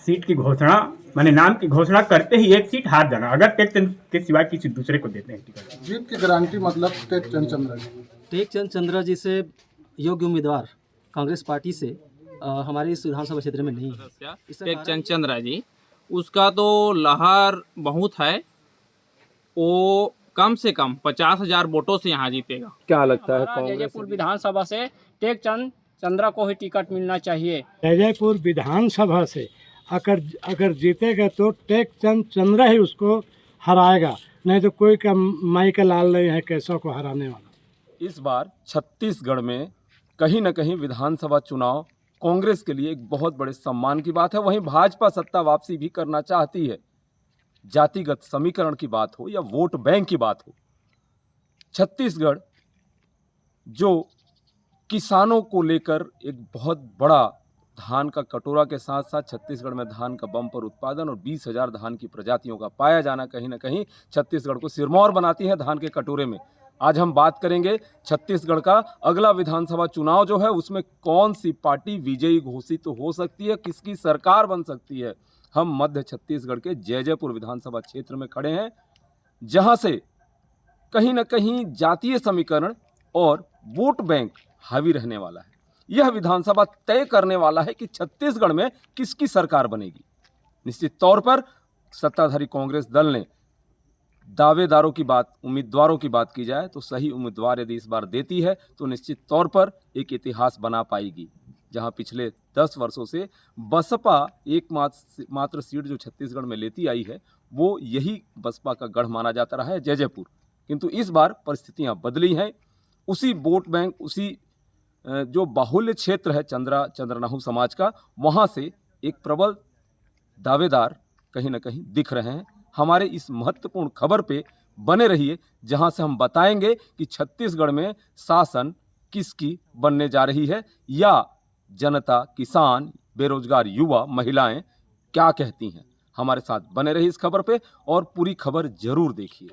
Seat की घोषणा माने नाम की घोषणा करते ही एक सीट हार जाना, अगर टेक चंद के सिवाय किसी दूसरे को देते हैं टिकट। जीत की गारंटी मतलब टेक चंद चंद्रा जी। टेक चंद चंद्रा जी से योग्य उम्मीदवार कांग्रेस पार्टी से हमारे इस विधानसभा क्षेत्र में नहीं है। टेक चंद चंद्रा जी, उसका तो लहर बहुत है, वो कम से कम 50,000 वोटों से यहाँ जीतेगा। क्या लगता है जयजयपुर विधानसभा से टेक चंद चंद्रा को ही टिकट मिलना चाहिए। जयजयपुर विधानसभा से अगर जीतेगा तो टेक चंद चंद्रा ही उसको हराएगा, नहीं तो कोई का माई का लाल नहीं है कैसों को हराने वाला। इस बार छत्तीसगढ़ में कहीं न कहीं विधानसभा चुनाव कांग्रेस के लिए एक बहुत बड़े सम्मान की बात है। वहीं भाजपा सत्ता वापसी भी करना चाहती है। जातिगत समीकरण की बात हो या वोट बैंक की बात हो, छत्तीसगढ़ जो किसानों को लेकर एक बहुत बड़ा धान का कटोरा के साथ साथ छत्तीसगढ़ में धान का बम्पर उत्पादन और 20,000 धान की प्रजातियों का पाया जाना कहीं न कहीं छत्तीसगढ़ को सिरमौर बनाती है धान के कटोरे में। आज हम बात करेंगे छत्तीसगढ़ का अगला विधानसभा चुनाव जो है उसमें कौन सी पार्टी विजयी घोषित तो हो सकती है, किसकी सरकार बन सकती है। हम मध्य छत्तीसगढ़ के जयजयपुर विधानसभा क्षेत्र में खड़े हैं, जहां से कहीं न कहीं जातीय समीकरण और वोट बैंक हावी रहने वाला है। यह विधानसभा तय करने वाला है कि छत्तीसगढ़ में किसकी सरकार बनेगी। निश्चित तौर पर सत्ताधारी कांग्रेस दल ने दावेदारों की बात, उम्मीदवारों की बात की जाए तो सही उम्मीदवार यदि इस बार देती है तो निश्चित तौर पर एक इतिहास बना पाएगी। जहां पिछले 10 वर्षों से बसपा एकमात्र सीट जो छत्तीसगढ़ में लेती आई है वो यही बसपा का गढ़ माना जाता रहा है जयजयपुर, किंतु इस बार परिस्थितियां बदली हैं। उसी वोट बैंक, उसी जो बाहुल्य क्षेत्र है चंद्रनाहु समाज का, वहां से एक प्रबल दावेदार कहीं न कहीं दिख रहे हैं। हमारे इस महत्वपूर्ण खबर पे बने रहिए, जहां से हम बताएंगे कि छत्तीसगढ़ में शासन किसकी बनने जा रही है या जनता, किसान, बेरोजगार युवा, महिलाएं क्या कहती हैं। हमारे साथ बने रहिए इस खबर पे और पूरी खबर जरूर देखिए।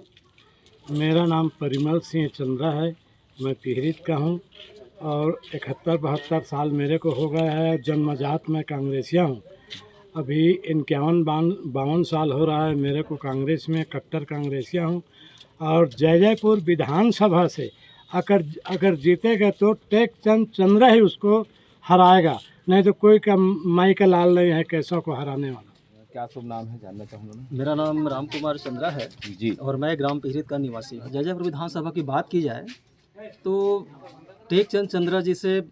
मेरा नाम परिमल सिंह चंद्रा है, मैं तिहरीत का हूँ और 71-72 साल मेरे को हो गया है। जन्मजात मैं कांग्रेसिया हूँ। अभी 51-52 साल हो रहा है मेरे को कांग्रेस में, कट्टर कांग्रेसिया हूँ। और जयजयपुर विधानसभा से अगर जीतेगा तो टेक चंद चंद्रा ही उसको हराएगा, नहीं तो कोई का माई का लाल नहीं है कैसों को हराने वाला। क्या शुभ नाम है जानना चाहूँगा मैं। मेरा नाम राम कुमार चंद्रा है जी, और मैं ग्राम पिहरित का निवासी हूँ। जयजयपुर विधानसभा की बात की जाए तो टेक चंद चंद्रा जी से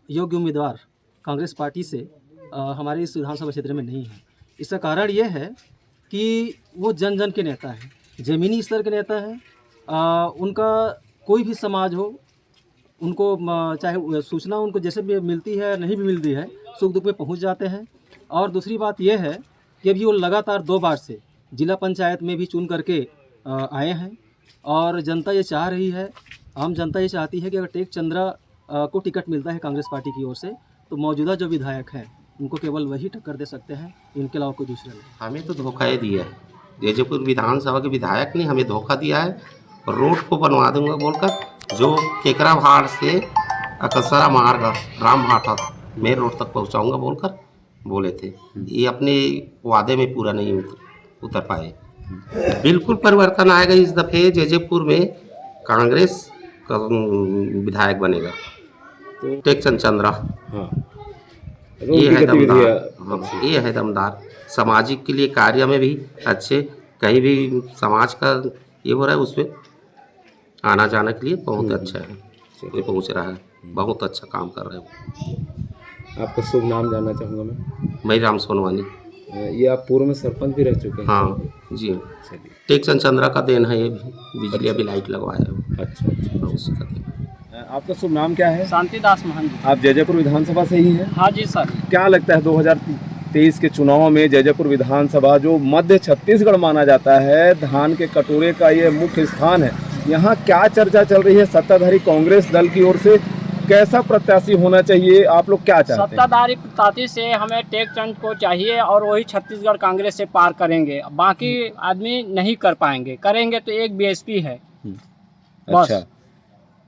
योग्य उम्मीदवार कांग्रेस पार्टी से हमारे इस विधानसभा क्षेत्र में नहीं है। इसका कारण ये है कि वो जन जन के नेता हैं, ज़मीनी स्तर के नेता हैं। उनका कोई भी समाज हो, उनको चाहे सूचना उनको जैसे भी मिलती है नहीं भी मिलती है, सुख दुख में पहुंच जाते हैं। और दूसरी बात यह है कि अभी वो लगातार 2 बार से जिला पंचायत में भी चुन करके आए हैं और जनता ये चाह रही है, आम जनता ये चाहती है कि अगर टेक चंद्रा को टिकट मिलता है कांग्रेस पार्टी की ओर से तो मौजूदा जो विधायक हैं उनको केवल वही टक्कर दे सकते हैं, इनके अलावा कोई दूसरा नहीं। हमें तो धोखा ही दिया है, जयजयपुर विधानसभा के विधायक ने हमें धोखा दिया है। रोड को बनवा दूंगा बोलकर जो केकराभाड़ से अकसरा मार्ग रामभाटा मेन रोड तक पहुंचाऊंगा बोलकर बोले थे, ये अपने वादे में पूरा नहीं उतर पाए। बिल्कुल परिवर्तन आएगा इस दफ़े, जयजयपुर में कांग्रेस का विधायक बनेगा टेक चंद चंद्रा। ये है दमदार, ये है दमदार, सामाजिक के लिए कार्य में भी अच्छे, कहीं भी समाज का ये हो रहा है उसमें आना जाने के लिए बहुत अच्छा है, ये पहुँच रहा है, बहुत अच्छा काम कर रहे हैं। आपका शुभ नाम जानना चाहूँगा मैं। राम सोनवानी। ये आप पूर्व में सरपंच भी रह चुके हैं। हाँ जी, टेक चंद चंद्रा का देन है, ये भी बिजली अभी लाइट लगवाया है। अच्छा, उसका देन। आपका शुभ नाम क्या है? शांतिदास महंत। आप जयजयपुर विधानसभा से ही हैं? हाँ जी सर। क्या लगता है 2023 के चुनाव में जयजयपुर विधानसभा जो मध्य छत्तीसगढ़ माना जाता है, धान के कटोरे का ये मुख्य स्थान है, यहाँ क्या चर्चा चल रही है सत्ताधारी कांग्रेस दल की ओर से? कैसा प्रत्याशी होना चाहिए, आप लोग क्या चाहते हैं? सत्ताधारी प्रत्याशी से हमें टेक चंद को चाहिए और वही छत्तीसगढ़ कांग्रेस से पार करेंगे, बाकी आदमी नहीं कर पाएंगे, करेंगे तो एक बीएसपी है। अच्छा,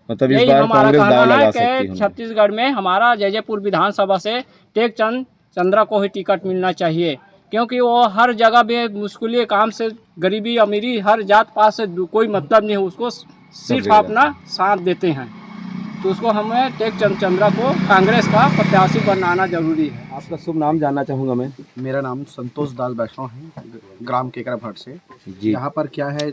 मतलब इस यही बार हमारा कांग्रेस दाव कहना लगा है सकती कि है। छत्तीसगढ़ में हमारा जयजयपुर विधानसभा से टेक चंद चंद्रा को ही टिकट मिलना चाहिए। क्योंकि वो हर जगह में मुश्किल काम से गरीबी अमीरी हर जात पात से कोई मतलब नहीं है, उसको सिर्फ अपना साथ देते हैं। तो उसको हमें टेक चंद चंद्रा को कांग्रेस का प्रत्याशी बनाना जरूरी है। आपका शुभ नाम जानना चाहूँगा मैं। मेरा नाम संतोष दास वैष्णव है, ग्राम केकरा भाट से। जी। यहाँ पर क्या है,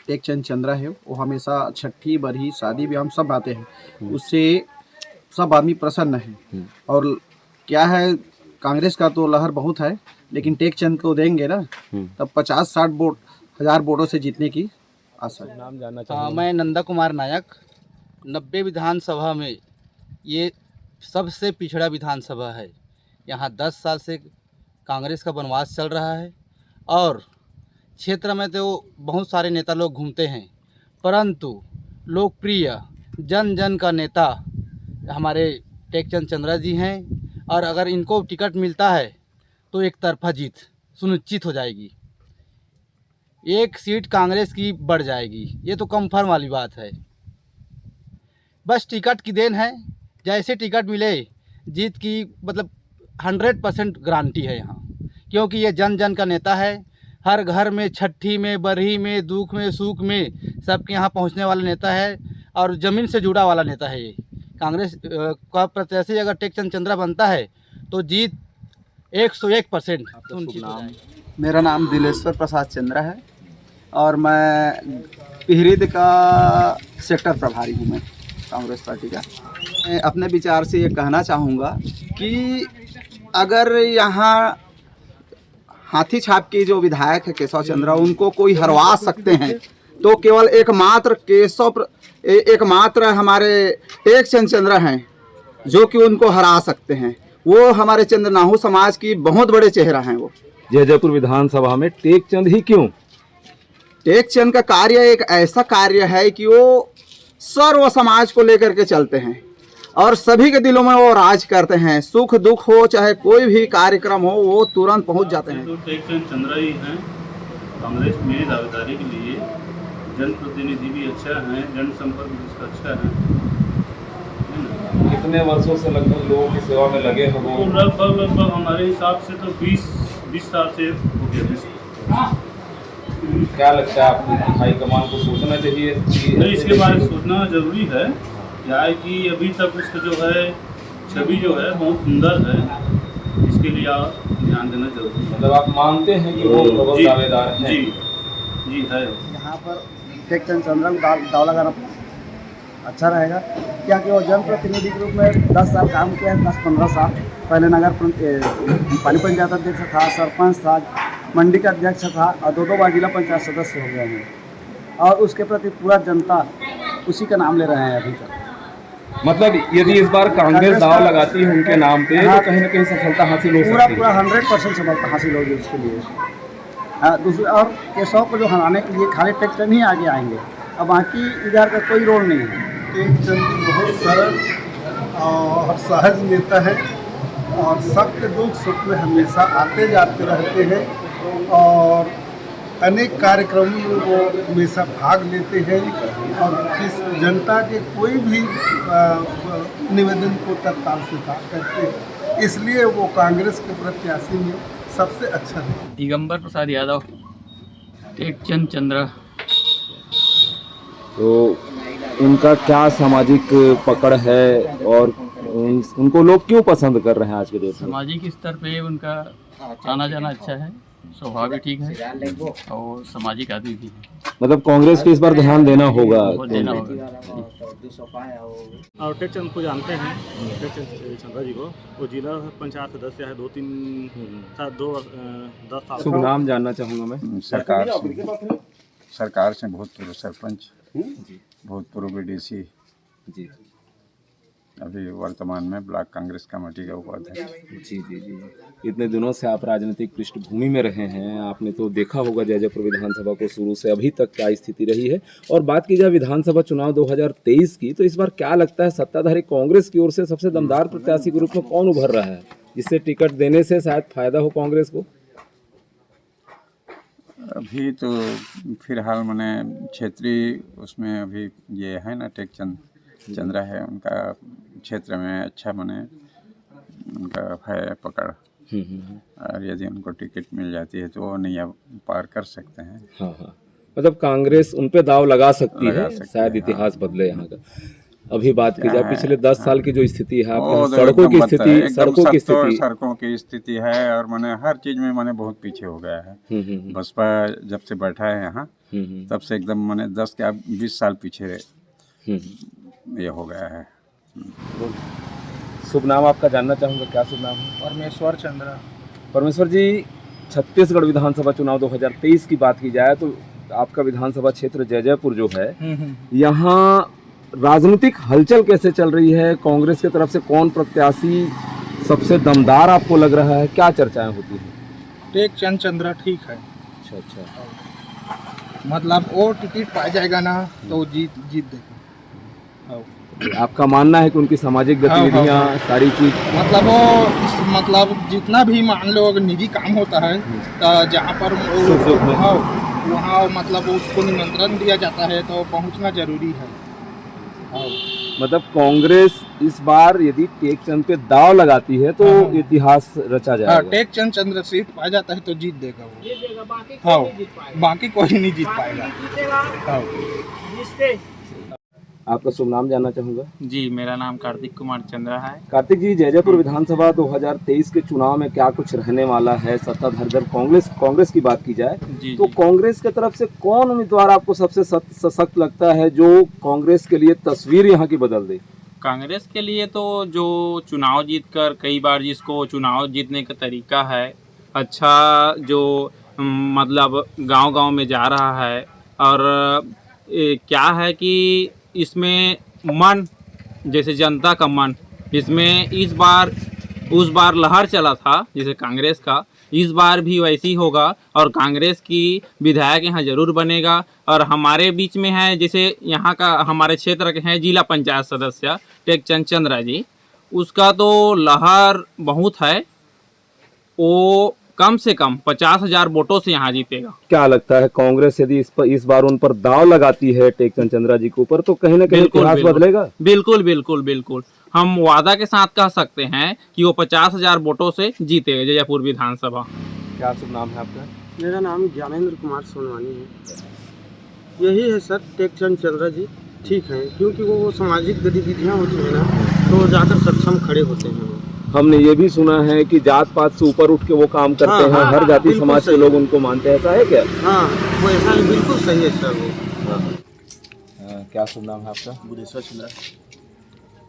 टेक चंद चंद्रा है, वो हमेशा छठी बरही शादी भी हम सब आते हैं, उससे सब आदमी प्रसन्न है। और क्या है, कांग्रेस का तो लहर बहुत है, लेकिन टेक चंद को देंगे ना तब 50-60 वोट 1000 वोटों से जीतने की आशा है। नाम जानना चाहूँगा। मैं नंदा कुमार नायक। 90 विधानसभा में ये सबसे पिछड़ा विधानसभा है। यहाँ 10 साल से कांग्रेस का वनवास चल रहा है और क्षेत्र में तो बहुत सारे नेता लोग घूमते हैं, परंतु लोकप्रिय जन जन का नेता हमारे टेकचंद चंद्रा जी हैं। और अगर इनको टिकट मिलता है तो एक तरफा जीत सुनिश्चित हो जाएगी, एक सीट कांग्रेस की बढ़ जाएगी, ये तो कंफर्म वाली बात है। बस टिकट की देन है, जैसे टिकट मिले जीत की मतलब 100% गारंटी है यहाँ, क्योंकि ये जन जन का नेता है। हर घर में, छठी में, बरही में, दुख में, सुख में सबके यहाँ पहुँचने वाला नेता है और ज़मीन से जुड़ा वाला नेता है। ये कांग्रेस का प्रत्याशी अगर टेकचंद चंद्रा बनता है तो जीत 101% सुनिश्चित हो जाएगी। मेरा नाम दिलेश्वर प्रसाद चंद्रा है और मैं पिहरीद का सेक्टर प्रभारी हूँ, मैं कांग्रेस पार्टी का। मैं अपने विचार से ये कहना चाहूँगा कि अगर यहाँ हाथी छाप की जो विधायक है केशव चंद्रा, उनको कोई हरवा सकते हैं तो केवल एकमात्र हमारे टेकचंद चंद्रा हैं जो कि उनको हरा सकते हैं। वो हमारे चंद्रनाहू समाज की बहुत बड़े चेहरा हैं। वो जयजयपुर विधानसभा में टेकचंद ही क्यों? टेकचंद का कार्य एक ऐसा कार्य है कि वो सर्व समाज को लेकर के चलते हैं और सभी के दिलों में वो राज करते हैं। सुख दुख हो चाहे कोई भी कार्यक्रम हो, वो तुरंत पहुंच जाते हैं। तो टेकचंद चंद्रा ही हैं कांग्रेस में दावेदारी के लिए। जनप्रतिनिधि भी अच्छा है, जनसंपर्क भी उसका अच्छा है। कितने वर्षों से लगभग लोगों की सेवा में लगे हो? तो लगभग हमारे हिसाब से तो 20 साल से हो गया। क्या लगता है आपको कि हाईकमान को सोचना चाहिए? नहीं, इसके बारे में सोचना जरूरी है। क्या है कि अभी तक उसका जो है छवि जो है बहुत सुंदर है, इसके लिए आप ध्यान देना जरूरी है। मतलब आप मानते हैं कि वो प्रबल दावेदार हैं? जी है। यहाँ पर टेकचंद चंद्रा को दाव लगाना अच्छा रहेगा, क्योंकि वो जनप्रतिनिधि के रूप में 10 साल काम किया है। 10-15 साल पहले पाली पंचायत अध्यक्ष था, सरपंच था, मंडी का अध्यक्ष था और 2 बार जिला पंचायत सदस्य हो गए हैं और उसके प्रति पूरा जनता उसी का नाम ले रहे हैं अभी तक। मतलब यदि इस बार कांग्रेस दाव लगाती है उनके नाम पे तो कहीं ना कहीं सफलता हासिल हो सकती है। पूरा 100% सफलता हासिल होगी उसके लिए। दूसरे और केशव को जो हराने के लिए खाली टेकचंद ही आगे आएंगे, अब बाकी इधर का कोई रोल नहीं है। टेकचंद बहुत सरल और सहज नेता है और सबके दुख सुख में हमेशा आते जाते रहते हैं और अनेक कार्यक्रमों में वो हमेशा भाग लेते हैं और किस जनता के कोई भी निवेदन को तत्काल स्वीकार करते हैं, इसलिए वो कांग्रेस के प्रत्याशी में सबसे अच्छा है। दिगंबर प्रसाद यादव, टेकचंद चंद्रा। तो उनका क्या सामाजिक पकड़ है और उनको लोग क्यों पसंद कर रहे हैं आज के डेट में? सामाजिक स्तर पे उनका आना जाना अच्छा है, स्वभाव भी ठीक है और सामाजिक आदमी भी है। मतलब कांग्रेस को इस बार ध्यान देना होगा। और टेकचंद को जानते हैं, टेकचंद चंद्रा जी को। वो जिला पंचायत सदस्य है 10 साल। शुभ नाम जानना चाहूँगा मैं। सरकार से भूतपूर्व सरपंच, भूतपूर्व बीडीसी, अभी वर्तमान में ब्लॉक कांग्रेस कमेटी का उपाध्यक्ष। जी। इतने दिनों से आप राजनीतिक पृष्ठभूमि में रहे हैं, आपने तो देखा होगा जयजयपुर विधानसभा को शुरू से अभी तक क्या स्थिति रही है। और बात की जाए विधानसभा चुनाव 2023 की, तो इस बार क्या लगता है सत्ताधारी कांग्रेस की ओर से सबसे दमदार प्रत्याशी के रूप में कौन उभर रहा है, जिससे टिकट देने से शायद फायदा हो कांग्रेस को? अभी तो फिलहाल मैंने क्षेत्रीय उसमें अभी ये है ना टेकचंद चंद्रा है, उनका क्षेत्र में अच्छा माने उनका है पकड़। और यदि उनको टिकट मिल जाती है तो वो नैया पार कर सकते हैं। हाँ हाँ, मतलब कांग्रेस उन पे दाव लगा सकती लगा है, सकते शायद हैं, इतिहास बदले यहाँ का। अभी बात की क्या जाए है, पिछले 10 साल की जो स्थिति है आपके वो यहाँ, तो सड़कों एकदम की बदतर है, स्थिति, एकदम सड़कों की स्थिति। सड़कों की स्थिति है और मैंने हर चीज में मैंने बहुत पीछे हो गया है। बसपा जब से बैठा है यहाँ तब से एकदम मैंने 10 क्या 20 साल पीछे ये हो गया है। शुभ नाम आपका जानना चाहूँगा, क्या शुभ नाम है? परमेश्वर चंद्रा। परमेश्वर जी, छत्तीसगढ़ विधानसभा चुनाव 2023 की बात की जाए तो आपका विधानसभा क्षेत्र जयजयपुर जो है, यहाँ राजनीतिक हलचल कैसे चल रही है? कांग्रेस की तरफ से कौन प्रत्याशी सबसे दमदार आपको लग रहा है? क्या चर्चाएं होती हैं? टेक चंद चंद्रा ठीक है, अच्छा अच्छा, मतलब वो टिकट पा जाएगा ना तो जीत देगा। आपका मानना है कि उनकी सामाजिक गतिविधियाँ सारी चीज, मतलब वो मतलब जितना भी मान लो अगर निजी काम होता है जहाँ पर वहाँ मतलब उसको निमंत्रण दिया जाता है तो पहुँचना जरूरी है। मतलब कांग्रेस इस बार यदि टेकचंद पे दाव लगाती है तो इतिहास रचा जाएगा। टेक चंद चंद्र सीट पा जाता है तो जीत देगा वो। हाँ, बाकी कोई नहीं जीत पाएगा। आपका शुभ नाम जानना चाहूँगा। जी, मेरा नाम कार्तिक कुमार चंद्रा है। कार्तिक जी, जयजयपुर विधानसभा 2023 के चुनाव में क्या कुछ रहने वाला है? सत्ताधारी दल कांग्रेस की बात की जाए तो कांग्रेस की तरफ से कौन उम्मीदवार आपको सबसे सशक्त लगता है जो कांग्रेस के लिए तस्वीर यहाँ की बदल दे? कांग्रेस के लिए तो जो चुनाव जीतकर कई बार जिसको चुनाव जीतने का तरीका है अच्छा, जो मतलब गांव-गांव में जा रहा है और क्या है कि इसमें मन, जैसे जनता का मन, इसमें इस बार उस बार लहर चला था जैसे कांग्रेस का, इस बार भी वैसे ही होगा और कांग्रेस की विधायक यहाँ जरूर बनेगा। और हमारे बीच में है जैसे यहाँ का हमारे क्षेत्र के हैं जिला पंचायत सदस्य टेकचंद चंद्रा जी, उसका तो लहर बहुत है, वो कम से कम 50,000 वोटों से यहाँ जीतेगा। क्या लगता है कांग्रेस यदि इस बार उन पर दाव लगाती है टेकचंद चंद्रा जी के ऊपर तो कहीं ना कहीं इतिहास बदलेगा? बिल्कुल बिल्कुल बिल्कुल, हम वादा के साथ कह सकते हैं कि वो 50,000 वोटों से जीतेगा जयजयपुर विधानसभा। क्या शुभ नाम है आपका? मेरा नाम ज्ञानेंद्र कुमार सोनवानी है। यही है सर, टेकचंद चंद्रा जी ठीक है, क्योंकि वो सामाजिक गतिविधियाँ होती हैं ना तो जाकर सक्षम खड़े होते हैं। हमने ये भी सुना है कि जात पात से ऊपर उठ के वो काम करते हैं, हर जाति समाज के लोग उनको मानते हैं, ऐसा है क्या? हाँ, वो ऐसा ही बिल्कुल सही है सर वो। क्या शुभ नाम है आपका? बुद्धेश्वर चंद्रा।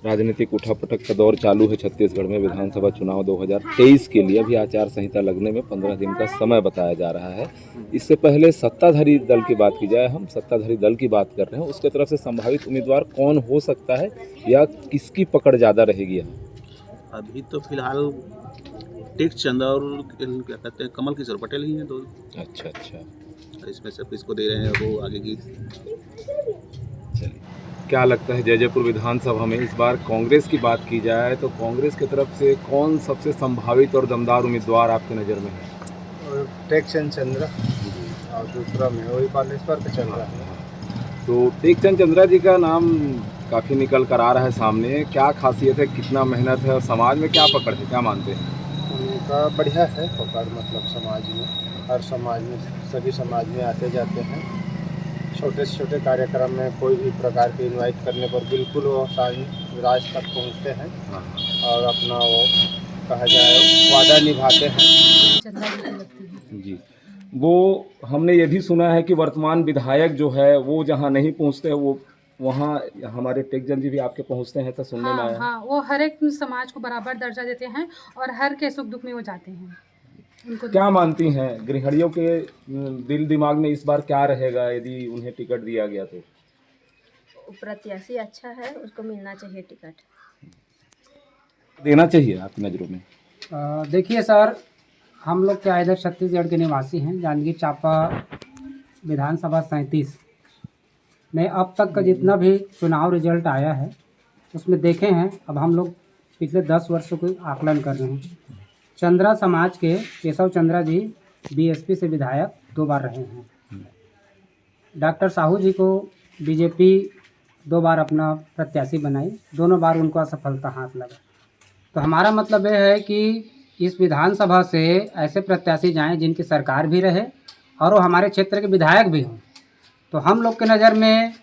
राजनीतिक उठापटक का दौर चालू है छत्तीसगढ़ में विधानसभा चुनाव 2023 के लिए। अभी आचार संहिता लगने में 15 दिन का समय बताया जा रहा है। इससे पहले सत्ताधारी दल की बात की जाए, हम सत्ताधारी दल की बात कर रहे हैं, उसके तरफ से संभावित उम्मीदवार कौन हो सकता है या किसकी पकड़ ज़्यादा रहेगी यहाँ? अभी तो फिलहाल टेक चंद और क्या कहते हैं कमल किशोर पटेल ही हैं दो। अच्छा अच्छा, इसमें सब किसको दे रहे हैं वो आगे की। चलिए, क्या लगता है जयजयपुर विधानसभा में इस बार कांग्रेस की बात की जाए तो कांग्रेस की तरफ से कौन सबसे संभावित और दमदार उम्मीदवार आपकी नज़र में है? टेकचंद चंद्रा और दूसरा में वही बालेश्वर का चंद्रा है। तो टेकचंद चंद्रा जी का नाम काफ़ी निकल कर आ रहा है सामने, क्या खासियत है, कितना मेहनत है और समाज में क्या पकड़ है, क्या मानते हैं? उनका बढ़िया है पकड़, मतलब समाज में, हर समाज में, सभी समाज में आते जाते हैं। छोटे से छोटे कार्यक्रम में कोई भी प्रकार के इनवाइट करने पर बिल्कुल वो राज तक पहुंचते हैं और अपना वो कहा जाए वादा निभाते हैं। जी, वो हमने ये भी सुना है कि वर्तमान विधायक जो है वो जहाँ नहीं पहुँचते वो वहाँ हमारे टेकचंद जी भी आपके पहुँचते हैं, तो सुनने में आया। हाँ, वो हर एक समाज को बराबर दर्जा देते हैं और हर के सुख दुख में वो जाते हैं। उनको क्या मानती हैं गृहिणियों के दिल दिमाग में इस बार क्या रहेगा यदि उन्हें टिकट दिया गया तो? प्रत्याशी अच्छा है, उसको मिलना चाहिए टिकट। देना चाहिए आपकी नज़रों में? देखिए सर, हम लोग क्या इधर छत्तीसगढ़ के निवासी हैं। जांजगीर चांपा विधानसभा 37 में अब तक का जितना भी चुनाव रिजल्ट आया है उसमें देखे हैं, अब हम लोग पिछले 10 वर्षों को आकलन कर रहे हैं। चंद्रा समाज के केशव चंद्रा जी बीएसपी से विधायक 2 बार रहे हैं। डॉक्टर साहू जी को बीजेपी 2 बार अपना प्रत्याशी बनाई, दोनों बार उनको असफलता हाथ लगा। तो हमारा मतलब यह है कि इस विधानसभा से ऐसे प्रत्याशी जाएं जिनकी सरकार भी रहे और वो हमारे क्षेत्र के विधायक भी हों। तो हम लोग के नज़र में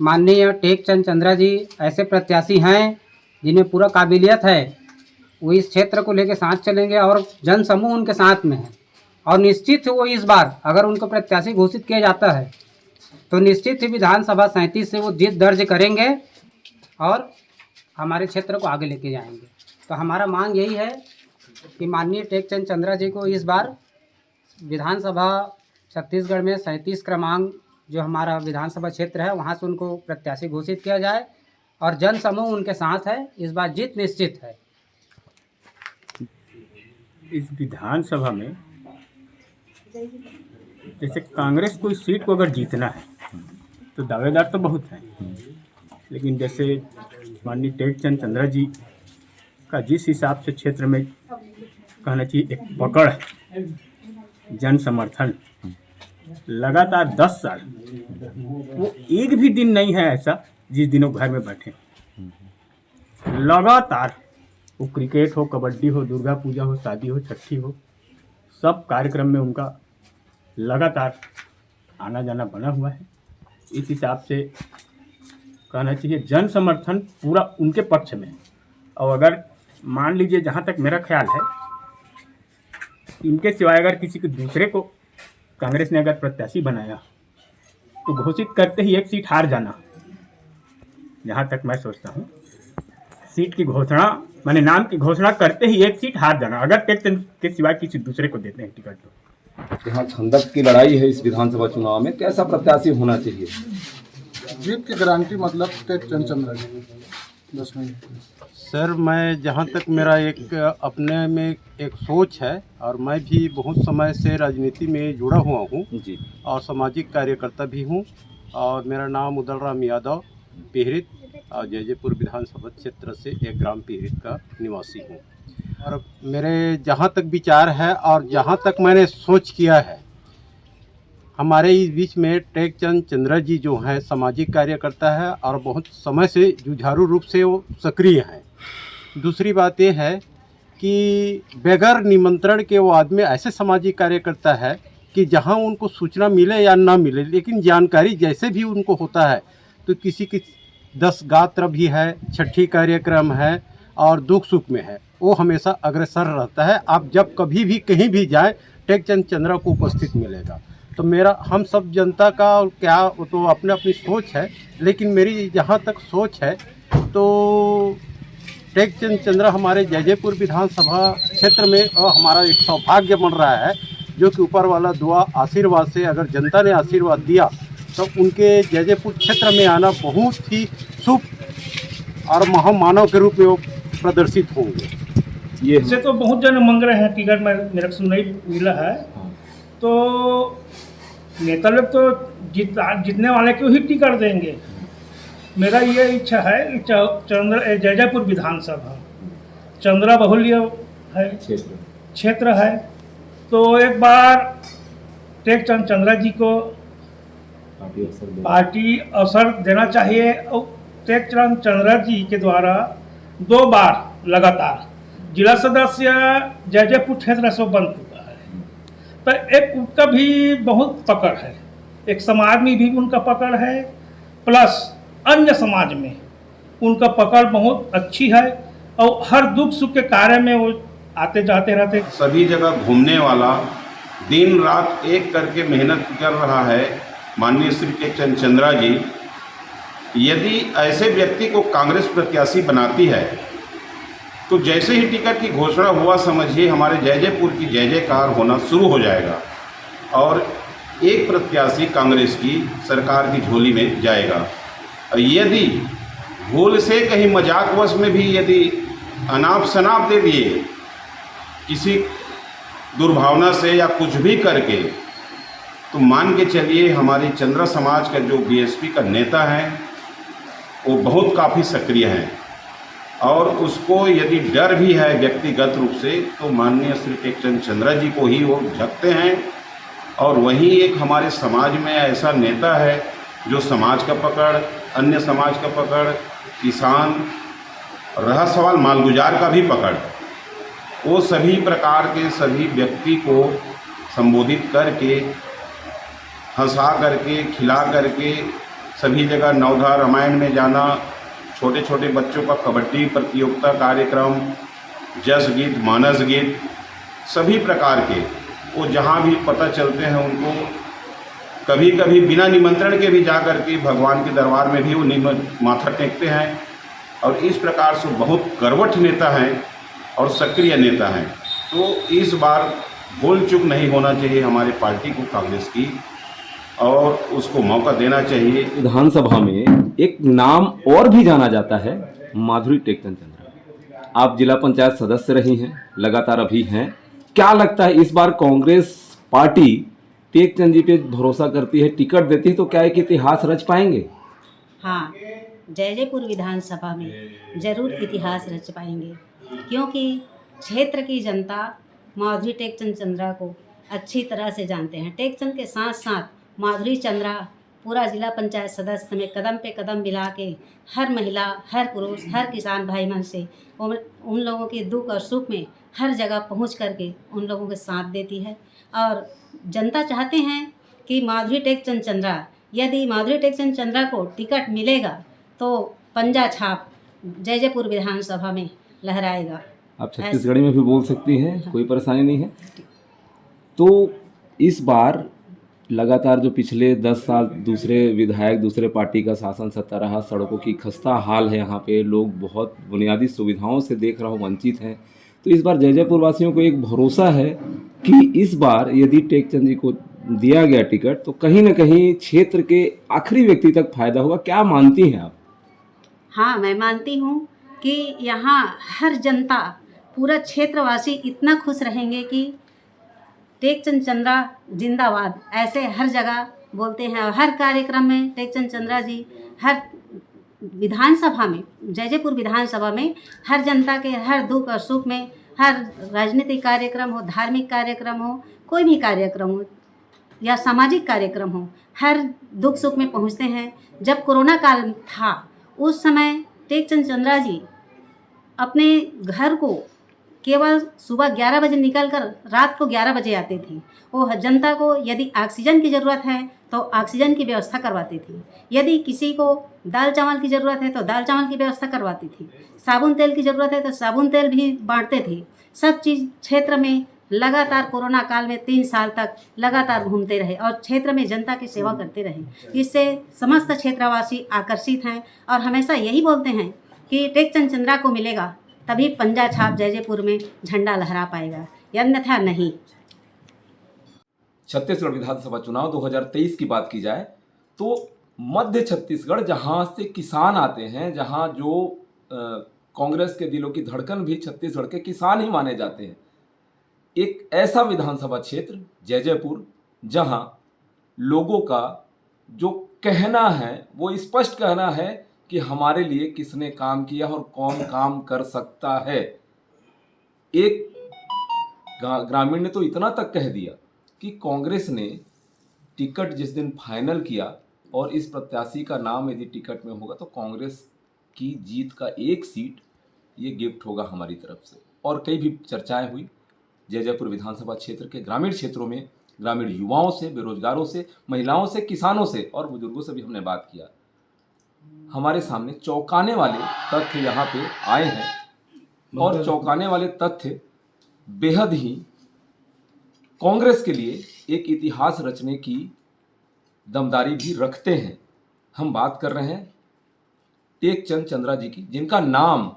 माननीय टेकचंद चंद्रा जी ऐसे प्रत्याशी हैं जिनमें पूरा काबिलियत है। वो इस क्षेत्र को लेकर साथ चलेंगे और जन समूह उनके साथ में है और निश्चित ही वो इस बार अगर उनको प्रत्याशी घोषित किया जाता है तो निश्चित ही विधानसभा 37 से वो जीत दर्ज करेंगे और हमारे क्षेत्र को आगे लेके जाएंगे। तो हमारा मांग यही है कि माननीय टेकचंद चंद्रा जी को इस बार विधानसभा छत्तीसगढ़ में 37 क्रमांक जो हमारा विधानसभा क्षेत्र है वहाँ से उनको प्रत्याशी घोषित किया जाए और जन समूह उनके साथ है। इस बार जीत निश्चित है। इस विधानसभा में जैसे कांग्रेस को इस सीट को अगर जीतना है तो दावेदार तो बहुत हैं, लेकिन जैसे माननीय टेकचंद चंद्रा जी का जिस हिसाब से क्षेत्र में कहना चाहिए एक पकड़ है, जन समर्थन लगातार 10 साल, वो एक भी दिन नहीं है ऐसा जिस दिनों घर में बैठे लगातार, वो क्रिकेट हो, कबड्डी हो, दुर्गा पूजा हो, शादी हो, छठी हो, सब कार्यक्रम में उनका लगातार आना जाना बना हुआ है। इस हिसाब से कहना चाहिए जन समर्थन पूरा उनके पक्ष में। और अगर मान लीजिए जहाँ तक मेरा ख्याल है इनके सिवाय अगर किसी को दूसरे को कांग्रेस ने अगर प्रत्याशी बनाया तो घोषित करते ही एक सीट हार जाना, जहाँ तक मैं सोचता हूँ सीट की घोषणा माने नाम की घोषणा करते ही एक सीट हार जाना अगर टेकचंद के सिवाय किसी दूसरे को देते हैं टिकट। तो यहाँ छंदक की लड़ाई है इस विधानसभा चुनाव में, कैसा प्रत्याशी होना चाहिए? जीत की गारंटी मतलब टेकचंद चंद्रा जी। 10 मिनट सर, मैं जहाँ तक मेरा एक अपने में एक सोच है और मैं भी बहुत समय से राजनीति में जुड़ा हुआ हूँ जी और सामाजिक कार्यकर्ता भी हूँ और मेरा नाम उदल राम यादव पिहरित और जयजयपुर विधानसभा क्षेत्र से एक ग्राम पिहरित का निवासी हूँ। और मेरे जहाँ तक विचार है और जहाँ तक मैंने सोच किया है, हमारे इस बीच में टेकचंद चंद्रा जी जो हैं सामाजिक कार्यकर्ता है और बहुत समय से जुझारू रूप से वो सक्रिय हैं। दूसरी बात ये है कि बगैर निमंत्रण के वो आदमी ऐसे सामाजिक कार्यकर्ता है कि जहाँ उनको सूचना मिले या ना मिले, लेकिन जानकारी जैसे भी उनको होता है तो किसी की 10 गात्र भी है, छठी कार्यक्रम है और दुख सुख में है, वो हमेशा अग्रसर रहता है। आप जब कभी भी कहीं भी जाएं टेकचंद चंद्रा को उपस्थित मिलेगा। तो मेरा हम सब जनता का क्या तो अपने अपनी सोच है, लेकिन मेरी जहाँ तक सोच है तो टेकचंद चंद्रा हमारे जयजयपुर विधानसभा क्षेत्र में हमारा एक सौभाग्य बन रहा है, जो कि ऊपर वाला दुआ आशीर्वाद से अगर जनता ने आशीर्वाद दिया तो उनके जयजयपुर क्षेत्र में आना बहुत ही शुभ और महामानव के रूप में वो प्रदर्शित होंगे। ये से तो बहुत जन मांग रहे हैं टिकट, मेरे को सुनाई मिला है तो नेता लोग तो जीतने वाले को ही टिकट देंगे। मेरा ये इच्छा है कि जयजयपुर विधानसभा चंद्रा बहुल्य है क्षेत्र है, तो एक बार टेकचंद चंद्रा जी को पार्टी अवसर देना चाहिए। और टेकचंद चंद्रा जी के द्वारा 2 बार लगातार जिला सदस्य जयजयपुर क्षेत्र से बन चुका है, तो एक उनका भी बहुत पकड़ है, एक समाज में भी उनका पकड़ है, प्लस अन्य समाज में उनका पकड़ बहुत अच्छी है और हर दुख सुख के कार्य में वो आते जाते रहते। सभी जगह घूमने वाला, दिन रात एक करके मेहनत कर रहा है माननीय श्री टेकचंद चंद्रा जी। यदि ऐसे व्यक्ति को कांग्रेस प्रत्याशी बनाती है तो जैसे ही टिकट की घोषणा हुआ समझिए हमारे जयजयपुर की जय जयकार होना शुरू हो जाएगा और एक प्रत्याशी कांग्रेस की सरकार की झोली में जाएगा। यदि भूल से कहीं मजाकवश में भी यदि अनाप शनाप दे दिए किसी दुर्भावना से या कुछ भी करके, तो मान के चलिए हमारी चंद्रा समाज का जो बीएसपी का नेता है वो बहुत काफ़ी सक्रिय हैं और उसको यदि डर भी है व्यक्तिगत रूप से तो माननीय श्री टेकचंद चंद्रा जी को ही वो झकते हैं। और वहीं एक हमारे समाज में ऐसा नेता है जो समाज का पकड़, अन्य समाज का पकड़, किसान, रहा सवाल मालगुजार का भी पकड़, वो सभी प्रकार के सभी व्यक्ति को संबोधित करके, हंसा करके, खिला करके, सभी जगह नवधा रामायण में जाना, छोटे छोटे बच्चों का कबड्डी प्रतियोगिता कार्यक्रम, जस गीत, मानस गीत, सभी प्रकार के वो जहाँ भी पता चलते हैं उनको कभी कभी बिना निमंत्रण के भी जा कर के भगवान के दरबार में भी वो माथा टेकते हैं। और इस प्रकार से बहुत करवट नेता हैं और सक्रिय नेता हैं। तो इस बार भूल चूक नहीं होना चाहिए हमारे पार्टी को, कांग्रेस की, और उसको मौका देना चाहिए। विधानसभा में एक नाम और भी जाना जाता है, माधुरी टेकचंद चंद्रा। आप जिला पंचायत सदस्य रही हैं, लगातार अभी हैं। क्या लगता है इस बार कांग्रेस पार्टी टेकचंद जी पे भरोसा करती है, टिकट देती है, तो क्या एक इतिहास रच पाएंगे? हाँ, जयजयपुर विधानसभा में जरूर इतिहास रच पाएंगे, क्योंकि क्षेत्र की जनता माधुरी टेकचंद चंद्रा को अच्छी तरह से जानते हैं। टेकचंद के साथ साथ माधुरी चंद्रा पूरा जिला पंचायत सदस्य में कदम पे कदम मिला के हर महिला, हर पुरुष, हर किसान भाई मन से उन लोगों के दुख और सुख में हर जगह पहुंच करके उन लोगों के साथ देती है। और जनता चाहते हैं कि माधुरी टेकचंद चंद्रा, यदि माधुरी टेकचंद चंद्रा को टिकट मिलेगा तो पंजा छाप जयजयपुर विधानसभा में लहराएगा। आप छत्तीसगढ़ी में भी बोल सकती हैं, कोई परेशानी नहीं है। तो इस बार लगातार जो पिछले 10 साल दूसरे विधायक, दूसरे पार्टी का शासन सत्ता रहा, सड़कों की खस्ता हाल है, यहाँ पे लोग बहुत बुनियादी सुविधाओं से देख रहा हूँ वंचित हैं। तो इस बार जयजयपुर वासियों को एक भरोसा है कि इस बार यदि टेकचंद जी को दिया गया टिकट तो कहीं न कहीं क्षेत्र के आखिरी व्यक्ति तक फायदा होगा। क्या मानती हैं आप? हाँ, मैं मानती हूँ कि यहाँ हर जनता, पूरा क्षेत्रवासी इतना खुश रहेंगे कि टेकचंद चंद्रा जिंदाबाद, ऐसे हर जगह बोलते हैं। और हर कार्यक्रम में टेकचंद चंद्रा जी, हर विधानसभा में, जयजयपुर विधानसभा में हर जनता के हर दुख और सुख में, हर राजनीतिक कार्यक्रम हो, धार्मिक कार्यक्रम हो, कोई भी कार्यक्रम हो या सामाजिक कार्यक्रम हो, हर दुख सुख में पहुंचते हैं। जब कोरोना काल था उस समय टेकचंद चंद्रा जी अपने घर को केवल सुबह 11 बजे निकलकर रात को 11 बजे आते थे। वो जनता को यदि ऑक्सीजन की ज़रूरत है तो ऑक्सीजन की व्यवस्था करवाती थी, यदि किसी को दाल चावल की ज़रूरत है तो दाल चावल की व्यवस्था करवाती थी, साबुन तेल की ज़रूरत है तो साबुन तेल भी बांटते थे। सब चीज़ क्षेत्र में लगातार कोरोना काल में 3 साल तक लगातार घूमते रहे और क्षेत्र में जनता की सेवा करते रहे। इससे समस्त क्षेत्रवासी आकर्षित हैं और हमेशा यही बोलते हैं कि टेकचंद चंद्रा को मिलेगा तभी पंजा छाप जयजयपुर में झंडा लहरा पाएगा, अन्यथा नहीं। छत्तीसगढ़ विधानसभा चुनाव 2023 की बात की जाए तो मध्य छत्तीसगढ़, जहां से किसान आते हैं, जहां जो कांग्रेस के दिलों की धड़कन भी छत्तीसगढ़ के किसान ही माने जाते हैं, एक ऐसा विधानसभा क्षेत्र जयजयपुर जहां लोगों का जो कहना है वो स्पष्ट कहना है कि हमारे लिए किसने काम किया और कौन काम कर सकता है। एक ग्रामीण ने तो इतना तक कह दिया कि कांग्रेस ने टिकट जिस दिन फाइनल किया और इस प्रत्याशी का नाम यदि टिकट में होगा तो कांग्रेस की जीत का 1 सीट ये गिफ्ट होगा हमारी तरफ से। और कई भी चर्चाएं हुई जयजयपुर विधानसभा क्षेत्र के ग्रामीण क्षेत्रों में, ग्रामीण युवाओं से, बेरोजगारों से, महिलाओं से, किसानों से और बुजुर्गों से भी हमने बात किया। हमारे सामने चौंकाने वाले तथ्य यहाँ पे आए हैं और चौंकाने वाले तथ्य बेहद ही कांग्रेस के लिए एक इतिहास रचने की दमदारी भी रखते हैं। हम बात कर रहे हैं टेकचंद चंद्रा जी की, जिनका नाम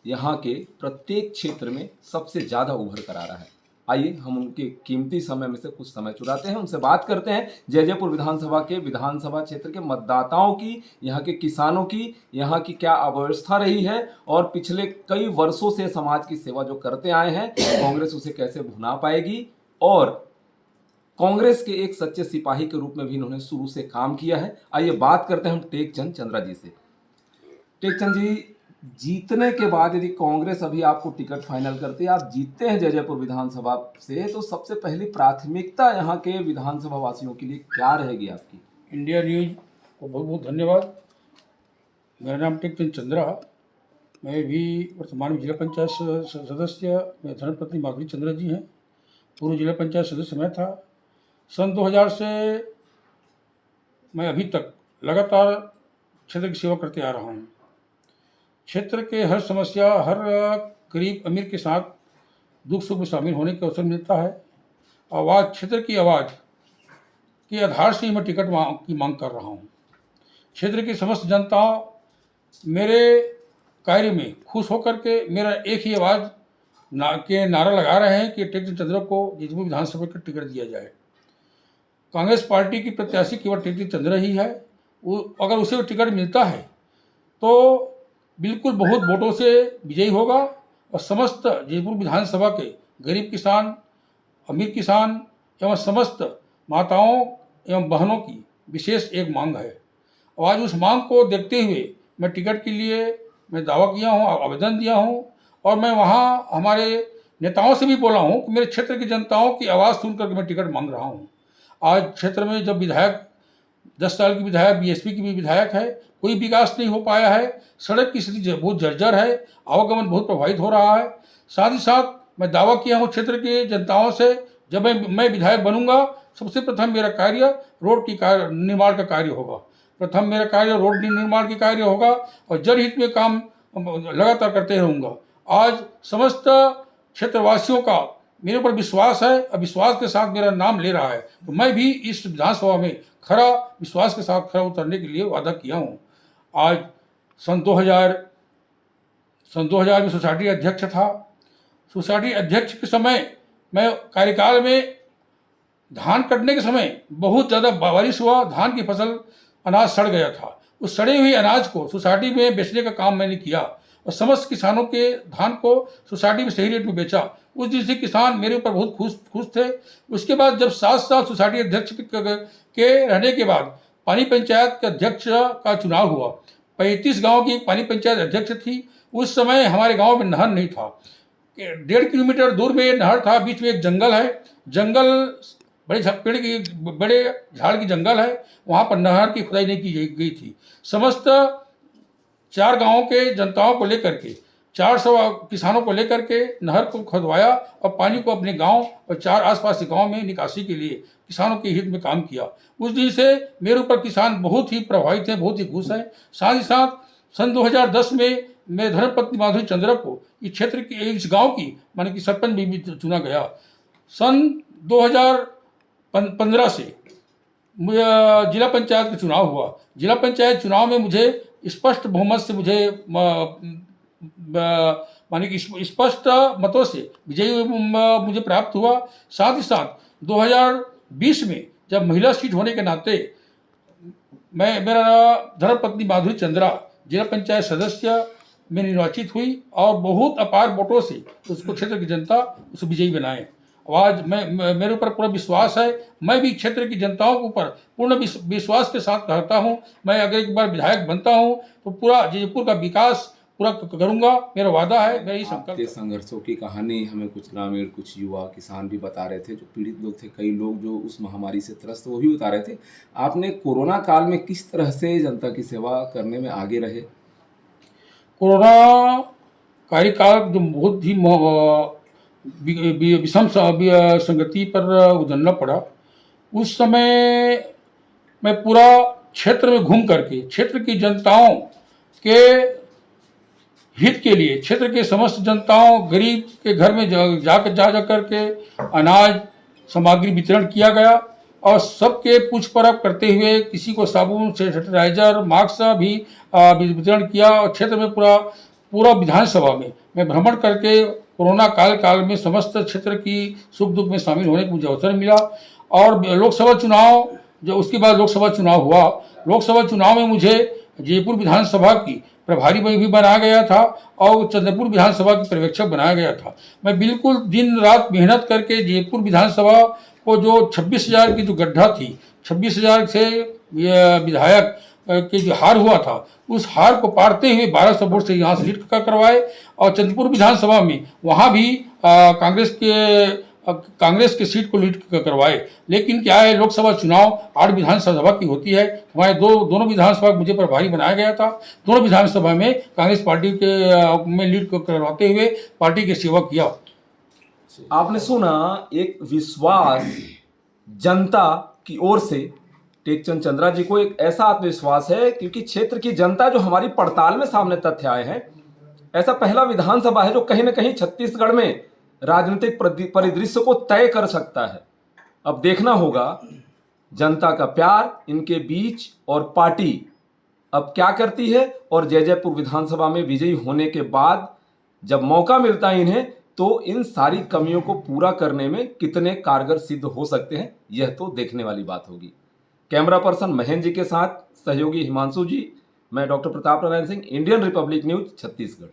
यहाँ के प्रत्येक क्षेत्र में सबसे ज़्यादा उभर कर आ रहा है। आइए हम उनके कीमती समय में से कुछ समय चुराते हैं, उनसे बात करते हैं जयजयपुर विधानसभा के विधानसभा क्षेत्र के मतदाताओं की, यहाँ के किसानों की, यहाँ की क्या अव्यवस्था रही है और पिछले कई वर्षों से समाज की सेवा जो करते आए हैं कांग्रेस उसे कैसे भुना पाएगी। और कांग्रेस के एक सच्चे सिपाही के रूप में भी इन्होंने शुरू से काम किया है। आइए बात करते हैं हम टेकचंद चंद्रा जी से। टेकचंद जी, जीतने के बाद यदि कांग्रेस अभी आपको टिकट फाइनल करती है, आप जीतते हैं जयजयपुर विधानसभा से, तो सबसे पहली प्राथमिकता यहाँ के विधानसभा वासियों के लिए क्या रहेगी आपकी? इंडिया न्यूज को बहुत बहुत धन्यवाद। मेरा नाम टेकचंद चंद्रा, मैं भी वर्तमान में जिला पंचायत सदस्य मेरे धर्मपत्नी माधुरी चंद्रा जी हैं। पूर्व जिला पंचायत सदस्य मैं था। सन 2000 से मैं अभी तक लगातार क्षेत्र की सेवा करते आ रहा हूँ। क्षेत्र के हर समस्या, हर गरीब अमीर के साथ दुख सुख में शामिल होने का अवसर मिलता है। आवाज़, क्षेत्र की आवाज़ के आधार से मैं टिकट की मांग कर रहा हूँ। क्षेत्र की समस्त जनता मेरे कार्य में खुश होकर के मेरा एक ही आवाज़ नारा लगा रहे हैं कि टेक चंद चंद्रा को जैजपुर विधानसभा का टिकट दिया जाए। कांग्रेस पार्टी की प्रत्याशी केवल टेक चंद चंद्रा ही है। वो अगर उसे टिकट मिलता है तो बिल्कुल बहुत वोटों से विजयी होगा और समस्त जयपुर विधानसभा के गरीब किसान, अमीर किसान एवं समस्त माताओं एवं बहनों की विशेष एक मांग है। और आज उस मांग को देखते हुए मैं टिकट के लिए मैं दावा किया हूँ, आवेदन दिया हूँ और मैं वहाँ हमारे नेताओं से भी बोला हूँ कि मेरे क्षेत्र की जनताओं की आवाज़ सुनकर मैं टिकट मांग रहा हूँ। आज क्षेत्र में जब विधायक 10 साल की विधायक बीएसपी की भी विधायक है, कोई विकास नहीं हो पाया है। सड़क की स्थिति बहुत जर्जर है, आवागमन बहुत प्रभावित हो रहा है। साथ ही साथ मैं दावा किया हूँ क्षेत्र के जनताओं से, जब मैं विधायक बनूंगा सबसे प्रथम मेरा कार्य रोड की निर्माण का कार्य होगा। प्रथम मेरा कार्य रोड निर्माण की कार्य होगा और जनहित में काम लगातार करते रहूँगा। आज समस्त क्षेत्रवासियों का मेरे ऊपर विश्वास है और विश्वास के साथ मेरा नाम ले रहा है, तो मैं भी इस विधानसभा में खरा विश्वास के साथ खरा उतरने के लिए वादा किया हूँ। आज सन 2000 में सोसाइटी अध्यक्ष था। सोसाइटी अध्यक्ष के समय मैं कार्यकाल में धान कटने के समय बहुत ज़्यादा बारिश हुआ, धान की फसल अनाज सड़ गया था। उस सड़े हुए अनाज को सोसाइटी में बेचने का काम मैंने किया और समस्त किसानों के धान को सोसाइटी में सही रेट में बेचा। उस दिन से किसान मेरे ऊपर बहुत खुश थे। उसके बाद जब 7 साल सोसाइटी अध्यक्ष के रहने के बाद पानी पंचायत के अध्यक्ष का चुनाव हुआ। 35 गांव की पानी पंचायत अध्यक्ष थी। उस समय हमारे गांव में नहर नहीं था, 1.5 किलोमीटर दूर में नहर था, बीच में एक जंगल है, जंगल बड़े बड़े झाड़ की जंगल है, वहाँ पर नहर की खुदाई नहीं की गई थी। समस्त 4 गांवों के जनताओं को लेकर के 400 किसानों को लेकर के नहर को खुदवाया और पानी को अपने गांव और 4 आसपास के गांव में निकासी के लिए किसानों के हित में काम किया। उस दिन से मेरे ऊपर किसान बहुत ही प्रभावित हैं, बहुत ही खुश हैं। साथ ही साथ सन 2010 में मेरे धर्मपत्नी माधुरी चंद्रा को इस क्षेत्र की, इस गाँव की माने कि सरपंच भी चुना गया। सन 2015 से जिला पंचायत का चुनाव हुआ। जिला पंचायत चुनाव में मुझे स्पष्ट बहुमत से माने कि स्पष्ट मतों से विजयी मुझे प्राप्त हुआ। साथ ही साथ 2020 में जब महिला सीट होने के नाते मेरा धर्मपत्नी माधुरी चंद्रा जिला पंचायत सदस्य में निर्वाचित हुई और बहुत अपार वोटों से उसको क्षेत्र की जनता उसे विजयी बनाए। आज मेरे ऊपर पूरा विश्वास है। मैं भी क्षेत्र की जनताओं के ऊपर पूर्ण विश्वास के साथ कहता हूं, मैं अगर एक बार विधायक बनता हूं तो पूरा जयपुर का विकास पूरा करूंगा, मेरा वादा है, मेरा ही संकल्प है। संघर्षों की कहानी हमें कुछ ग्रामीण, कुछ युवा किसान भी बता रहे थे, जो पीड़ित लोग थे, कई लोग जो उस महामारी से त्रस्त, वो भी बता रहे थे। आपने कोरोना काल में किस तरह से जनता की सेवा करने में आगे रहे? कोरोना कार्यकाल जो बहुत ही विषम संगति पर उतरना पड़ा, उस समय मैं पूरा क्षेत्र में घूम करके क्षेत्र की जनताओं के हित के लिए, क्षेत्र के समस्त जनताओं, गरीब के घर में जा करके अनाज सामग्री वितरण किया गया और सबके पूछ परख करते हुए किसी को साबुन, सैनिटाइजर, मास्क भी वितरण किया। और क्षेत्र में पूरा विधानसभा में मैं भ्रमण करके कोरोना काल में समस्त क्षेत्र की सुख दुख में शामिल होने का मुझे अवसर मिला। और लोकसभा चुनाव, जो उसके बाद लोकसभा चुनाव हुआ, लोकसभा चुनाव में मुझे जयपुर विधानसभा की प्रभारी भी बनाया गया था और चंद्रपुर विधानसभा की पर्यवेक्षक बनाया गया था। मैं बिल्कुल दिन रात मेहनत करके जयपुर विधानसभा को, जो 26,000 की जो गड्ढा थी, 26,000 से विधायक के जो हार हुआ था, उस हार को पारते हुए 1200 वोट से यहाँ से जीत करवाए। और चंद्रपुर विधानसभा में वहाँ भी कांग्रेस के कांग्रेस की सीट को लीड करवाए। लेकिन क्या है, लोकसभा चुनाव 8 विधानसभा की होती है। हमारे दोनों विधानसभा मुझे प्रभारी बनाया गया था। दोनों विधानसभा में कांग्रेस पार्टी के में लीड करवाते हुए पार्टी की सेवा किया। आपने सुना एक विश्वास जनता की ओर से। टेकचंद चंद्रा जी को एक ऐसा आत्मविश्वास है क्योंकि क्षेत्र की जनता जो हमारी पड़ताल में सामने तथ्य आए हैं, ऐसा पहला विधानसभा है जो कहीं ना कहीं छत्तीसगढ़ में राजनीतिक परिदृश्य को तय कर सकता है। अब देखना होगा जनता का प्यार इनके बीच और पार्टी अब क्या करती है, और जयजयपुर विधानसभा में विजयी होने के बाद जब मौका मिलता है इन्हें, तो इन सारी कमियों को पूरा करने में कितने कारगर सिद्ध हो सकते हैं, यह तो देखने वाली बात होगी। कैमरा पर्सन महेंद्र जी के साथ सहयोगी हिमांशु जी, मैं doctor Pratap Narayan Singh, Indian Republic news, Chhattisgarh.